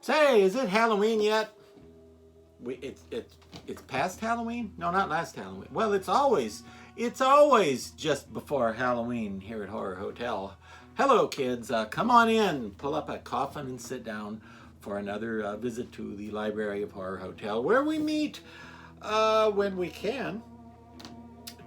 Say, is it Halloween yet? It's past Halloween? No, not last Halloween. Well, it's always just before Halloween here at Horror Hotel. Hello, kids. Come on in. Pull up a coffin and sit down for another visit to the Library of Horror Hotel, where we meet when we can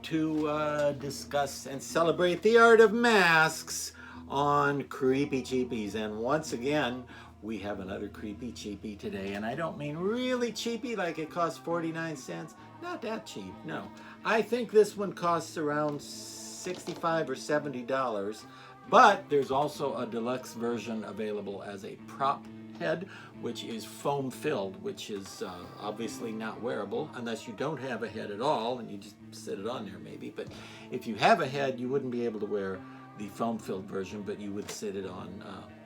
to discuss and celebrate the art of masks on Creepy Cheapies. And once again, we have another creepy cheapie today, and I don't mean really cheapy like it costs 49 cents. Not that cheap, no. I think this one costs around $65 or $70, but there's also a deluxe version available as a prop head, which is foam filled, which is obviously not wearable unless you don't have a head at all and you just sit it on there maybe. But if you have a head, you wouldn't be able to wear the foam filled version, but you would sit it on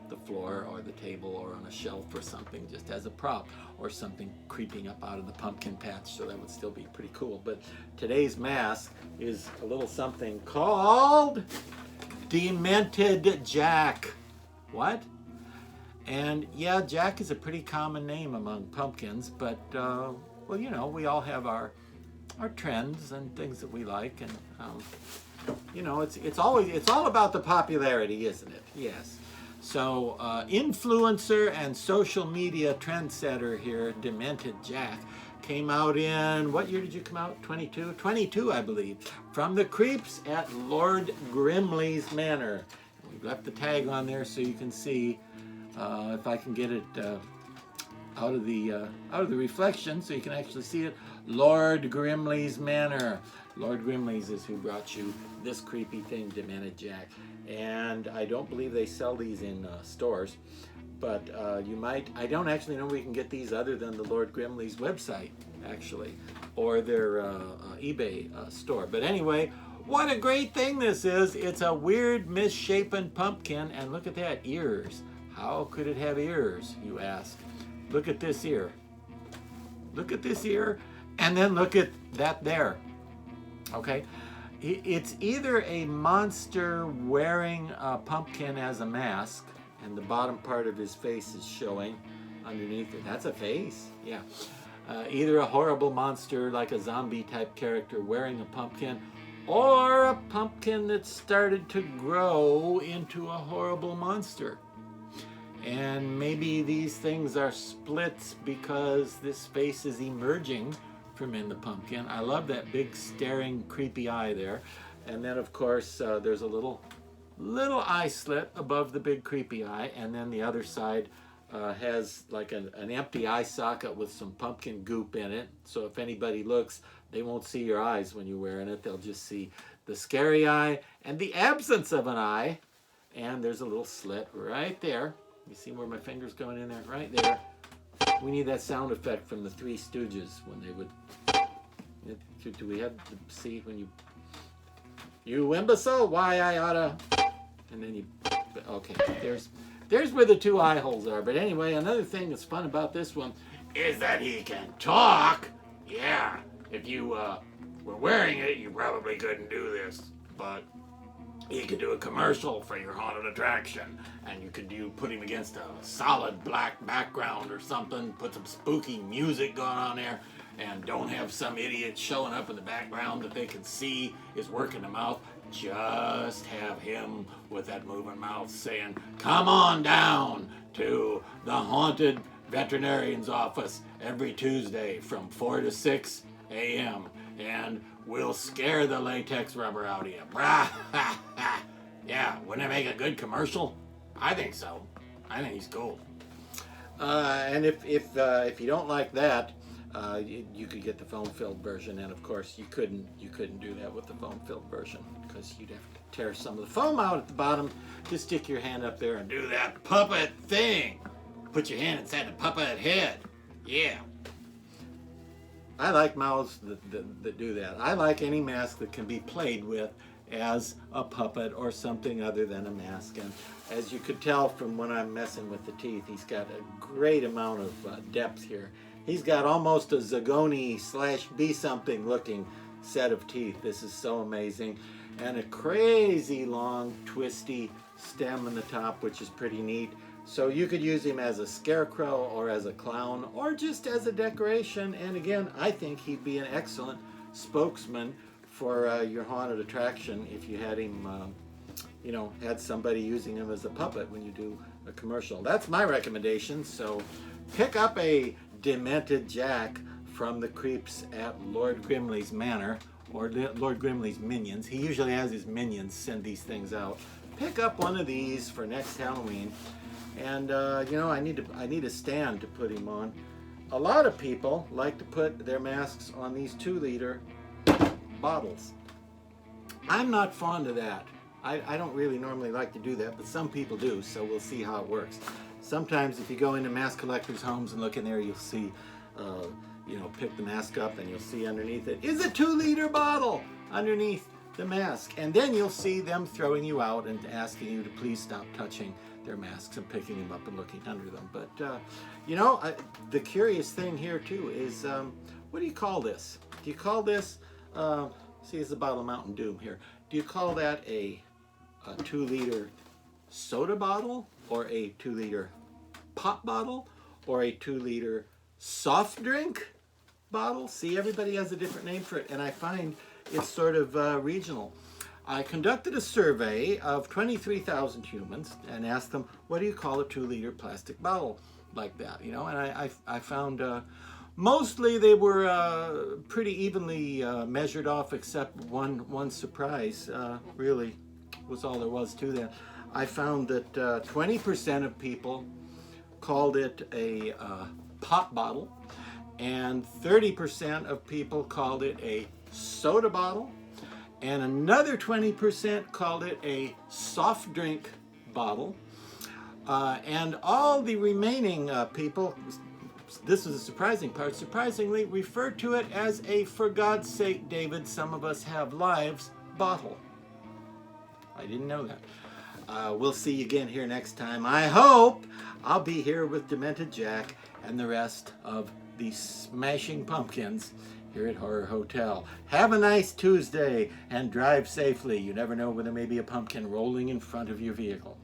the floor or the table or on a shelf or something just as a prop, or something creeping up out of the pumpkin patch, so that would still be pretty cool. But today's mask is a little something called Demented Jack. What? And yeah, Jack is a pretty common name among pumpkins, but well, you know, we all have our trends and things that we like, and you know, it's all about the popularity, isn't it? Yes. So influencer and social media trendsetter here, Demented Jack, came out in, what year did you come out? 22? 22, I believe. From the creeps at Lord Grimley's Manor. We've left the tag on there so you can see if I can get it out of the reflection so you can actually see it. Lord Grimley's Manor. Lord Grimley's is who brought you this creepy thing, Demented Jack. And I don't believe they sell these in stores, but you might. I don't actually know where you can get these other than the Lord Grimley's website, actually, or their eBay store. But anyway, what a great thing this is. It's a weird, misshapen pumpkin, and look at that, ears. How could it have ears, you ask? Look at this ear. Look at this ear, and then look at that there. Okay? It's either a monster wearing a pumpkin as a mask, and the bottom part of his face is showing underneath it. That's a face, yeah. Either a horrible monster like a zombie type character wearing a pumpkin, or a pumpkin that started to grow into a horrible monster. And maybe these things are splits because this face is emerging from in the pumpkin. I love that big staring creepy eye there. And then of course there's a little eye slit above the big creepy eye, and then the other side has like an empty eye socket with some pumpkin goop in it. So if anybody looks, they won't see your eyes when you're wearing it. They'll just see the scary eye and the absence of an eye. And there's a little slit right there. You see where my finger's going in there? Right there. We need that sound effect from the Three Stooges when they would. Do we have the seat when you imbecile? Why I oughta? And then you. Okay, there's where the two eye holes are. But anyway, another thing that's fun about this one is that he can talk. Yeah, if you were wearing it, you probably couldn't do this, but you could do a commercial for your haunted attraction, and you could put him against a solid black background or something, put some spooky music going on there, and don't have some idiot showing up in the background that they can see is working the mouth. Just have him with that moving mouth saying, "Come on down to the haunted veterinarian's office every Tuesday from 4 to 6 a.m. and we'll scare the latex rubber out of you." Yeah, wouldn't it make a good commercial? I think so. I think he's cool. And if you don't like that, you could get the foam-filled version, and of course you couldn't do that with the foam-filled version because you'd have to tear some of the foam out at the bottom to stick your hand up there and do that puppet thing. Put your hand inside the puppet head. Yeah. I like mouths that do that. I like any mask that can be played with as a puppet or something other than a mask. And as you could tell from when I'm messing with the teeth, he's got a great amount of depth here. He's got almost a Zagoni / be something looking set of teeth. This is so amazing. And a crazy long twisty stem in the top, which is pretty neat. So you could use him as a scarecrow or as a clown or just as a decoration. And again, I think he'd be an excellent spokesman for your haunted attraction if you had him, you know, had somebody using him as a puppet when you do a commercial. That's my recommendation. So pick up a Demented Jack from the creeps at Lord Grimley's Manor, or Lord Grimley's minions. He usually has his minions send these things out. Pick up one of these for next Halloween. And you know, I need a stand to put him on. A lot of people like to put their masks on these 2-liter bottles. I'm not fond of that. I don't really normally like to do that, but some people do, so we'll see how it works. Sometimes if you go into mask collectors' homes and look in there, you'll see, you know, pick the mask up and you'll see underneath it is a 2-liter bottle underneath the mask. And then you'll see them throwing you out and asking you to please stop touching their masks and picking them up and looking under them. But, you know, the curious thing here too is, what do you call this? Do you call this, see, it's a bottle of Mountain Dew here. Do you call that a 2-liter soda bottle, or a 2-liter pop bottle, or a 2-liter soft drink bottle? See, everybody has a different name for it, and I find it's sort of regional. I conducted a survey of 23,000 humans and asked them, what do you call a 2-liter plastic bottle like that? You know, and I found mostly they were pretty evenly measured off, except one surprise, really was all there was to that. I found that 20% of people called it a pop bottle, and 30% of people called it a soda bottle, and another 20% called it a soft drink bottle, and all the remaining people, this is the surprising part, surprisingly referred to it as a for God's sake, David, some of us have lives bottle. I didn't know that. We'll see you again here next time. I hope I'll be here with Demented Jack and the rest of the Smashing Pumpkins here at Horror Hotel. Have a nice Tuesday and drive safely. You never know when there may be a pumpkin rolling in front of your vehicle.